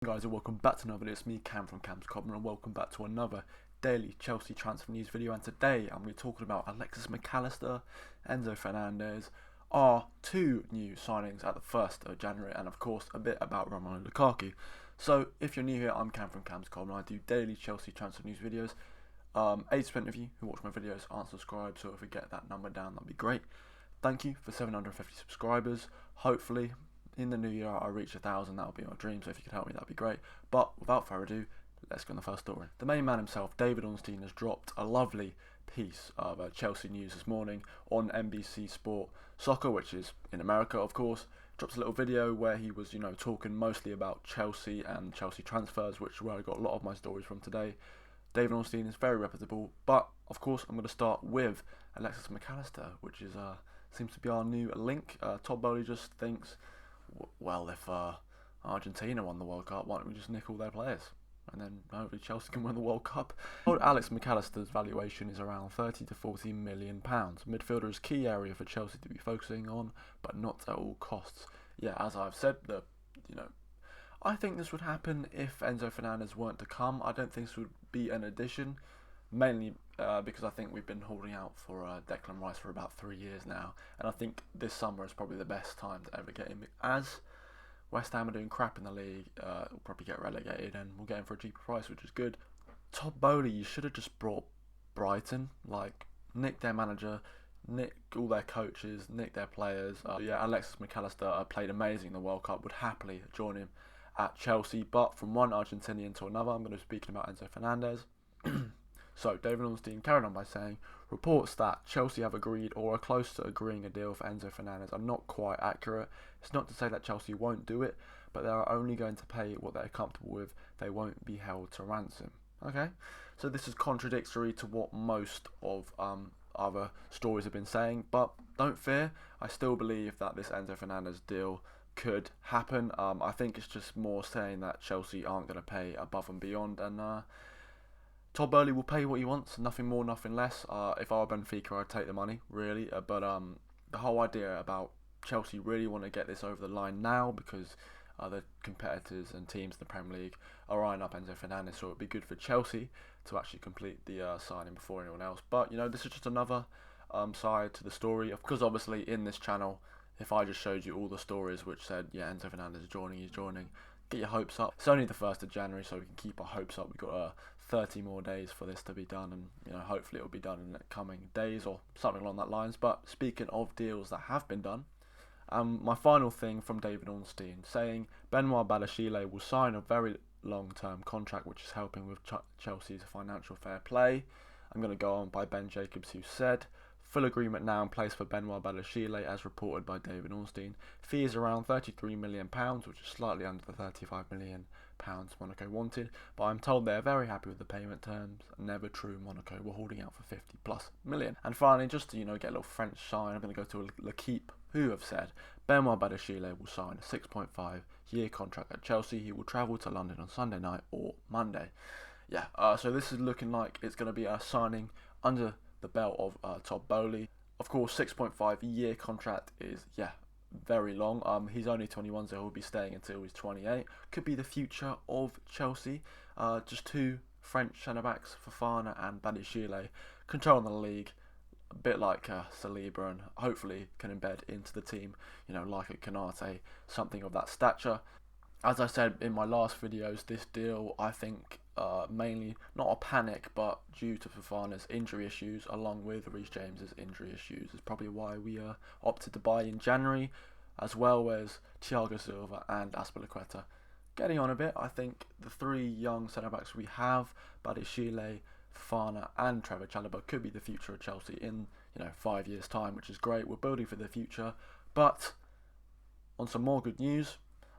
Guys, and welcome back to another video. It's me, Cam from Cam's Cobner, and welcome back to another daily Chelsea transfer news video. And today I'm going to be talking about Alexis McAllister, Enzo Fernandez, our two new signings at the 1st of January, and of course a bit about Romelu Lukaku. So if you're new here, I'm Cam from Cam's Cobner. I do daily Chelsea transfer news videos. 80% of you who watch my videos aren't subscribed, so if we get that number down, that'd be great. Thank you for 750 subscribers. Hopefully in the new year I reach 1,000. That would be my dream, so if you could help me, that'd be great. But without further ado, let's go on the first story. The main man himself, David Ornstein, has dropped a lovely piece of Chelsea news this morning on NBC Sport Soccer, which is in America, of course. Drops a little video where he was, talking mostly about Chelsea and Chelsea transfers, which is where I got a lot of my stories from today. David Ornstein is very reputable, but of course I'm going to start with Alexis McAllister, which is seems to be our new link. Todd Bowley just thinks, well, if Argentina won the World Cup, why don't we just nick all their players? And then hopefully Chelsea can win the World Cup. Alex McAllister's valuation is around £30 to £40 million. Midfielder is key area for Chelsea to be focusing on, but not at all costs. Yeah, as I've said, I think this would happen if Enzo Fernandez weren't to come. I don't think this would be an addition, mainly because I think we've been holding out for Declan Rice for about 3 years now, and I think this summer is probably the best time to ever get him. As West Ham are doing crap in the league, we'll probably get relegated, and we'll get him for a cheaper price, which is good. Todd Bowley, you should have just brought Brighton, nick their manager, nick all their coaches, nick their players. Alexis McAllister played amazing in the World Cup, would happily join him at Chelsea, but from one Argentinian to another, I'm going to be speaking about Enzo Fernandez. So, David Ornstein carried on by saying, reports that Chelsea have agreed or are close to agreeing a deal for Enzo Fernandez are not quite accurate. It's not to say that Chelsea won't do it, but they are only going to pay what they're comfortable with. They won't be held to ransom. Okay? So this is contradictory to what most of other stories have been saying, but don't fear. I still believe that this Enzo Fernandez deal could happen. I think it's just more saying that Chelsea aren't going to pay above and beyond, and Todd Bowley will pay what he wants, nothing more, nothing less. If I were Benfica, I'd take the money, really. But the whole idea about Chelsea really want to get this over the line now because other competitors and teams in the Premier League are eyeing up Enzo Fernandez, so it would be good for Chelsea to actually complete the signing before anyone else. But, this is just another side to the story, because obviously in this channel, if I just showed you all the stories which said, yeah, Enzo Fernandez is joining, he's joining, get your hopes up. It's only the 1st of January, so we can keep our hopes up. We've got 30 more days for this to be done, and hopefully it'll be done in the coming days or something along that lines. But speaking of deals that have been done, my final thing from David Ornstein saying Badiashile will sign a very long-term contract, which is helping with Chelsea's financial fair play. I'm going to go on by Ben Jacobs, who said, full agreement now in place for Badiashile, as reported by David Ornstein. Fee is around £33 million, which is slightly under the £35 million Monaco wanted, but I'm told they're very happy with the payment terms. Never true, Monaco were holding out for 50+ million. And finally, just to get a little French sign, I'm going to go to L'Equipe, who have said Badiashile will sign a 6.5-year contract at Chelsea. He will travel to London on Sunday night or Monday. So this is looking like it's going to be a signing under the belt of Todd Bowley. Of course, 6.5-year contract is very long. He's only 21, so he'll be staying until he's 28. Could be the future of Chelsea. Just two French centre-backs, Fofana and Badiashile, controlling the league, a bit like Saliba, and hopefully can embed into the team, like a Canate, something of that stature. As I said in my last videos, this deal, I think, mainly not a panic, but due to Fofana's injury issues, along with Reece James's injury issues, is probably why we opted to buy in January, as well as Thiago Silva and Azpilicueta. Getting on a bit, I think the three young centre-backs we have, Badiashile, Fofana and Trevor Chalobah, could be the future of Chelsea in 5 years' time, which is great. We're building for the future. But on some more good news,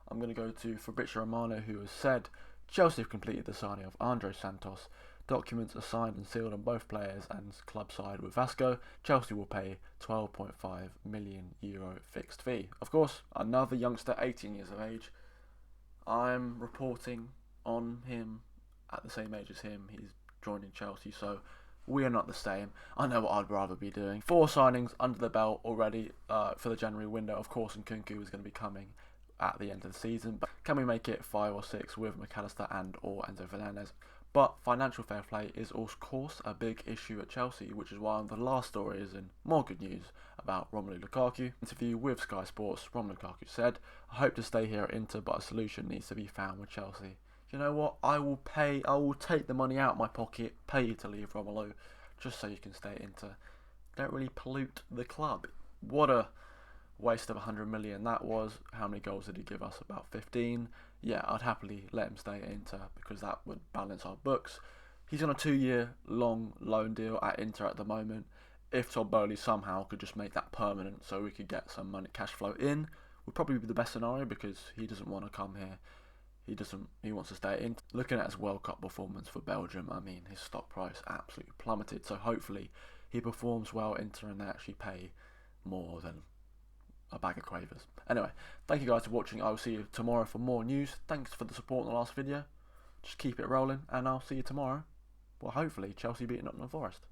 I'm going to go to Fabrizio Romano, who has said Chelsea have completed the signing of Andre Santos. Documents are signed and sealed on both players and club side with Vasco. Chelsea will pay €12.5 million fixed fee. Of course, another youngster, 18 years of age. I'm reporting on him at the same age as him. He's joining Chelsea, so we are not the same. I know what I'd rather be doing. 4 signings under the belt already for the January window. Of course, Nkunku is going to be coming at the end of the season. But can we make it 5 or 6 with McAllister and or Enzo Fernandez? But financial fair play is of course a big issue at Chelsea, which is why the last story is in more good news about Romelu Lukaku. Interview with Sky Sports, Romelu Lukaku said, "I hope to stay here at Inter, but a solution needs to be found with Chelsea. You know what? I will take the money out of my pocket, pay you to leave Romelu, just so you can stay at Inter. Don't really pollute the club." What a waste of 100 million that was. How many goals did he give us? About 15. Yeah, I'd happily let him stay at Inter because that would balance our books. He's on a 2-year long loan deal at Inter at the moment. If Todd Bowley somehow could just make that permanent so we could get some money, cash flow in, would probably be the best scenario because he doesn't want to come here. He wants to stay at Inter. Looking at his World Cup performance for Belgium, I mean, his stock price absolutely plummeted. So hopefully he performs well at Inter and they actually pay more than a bag of quavers. Anyway, thank you guys for watching. I will see you tomorrow for more news. Thanks for the support in the last video. Just keep it rolling and I'll see you tomorrow. Well, hopefully Chelsea beating Nottingham Forest.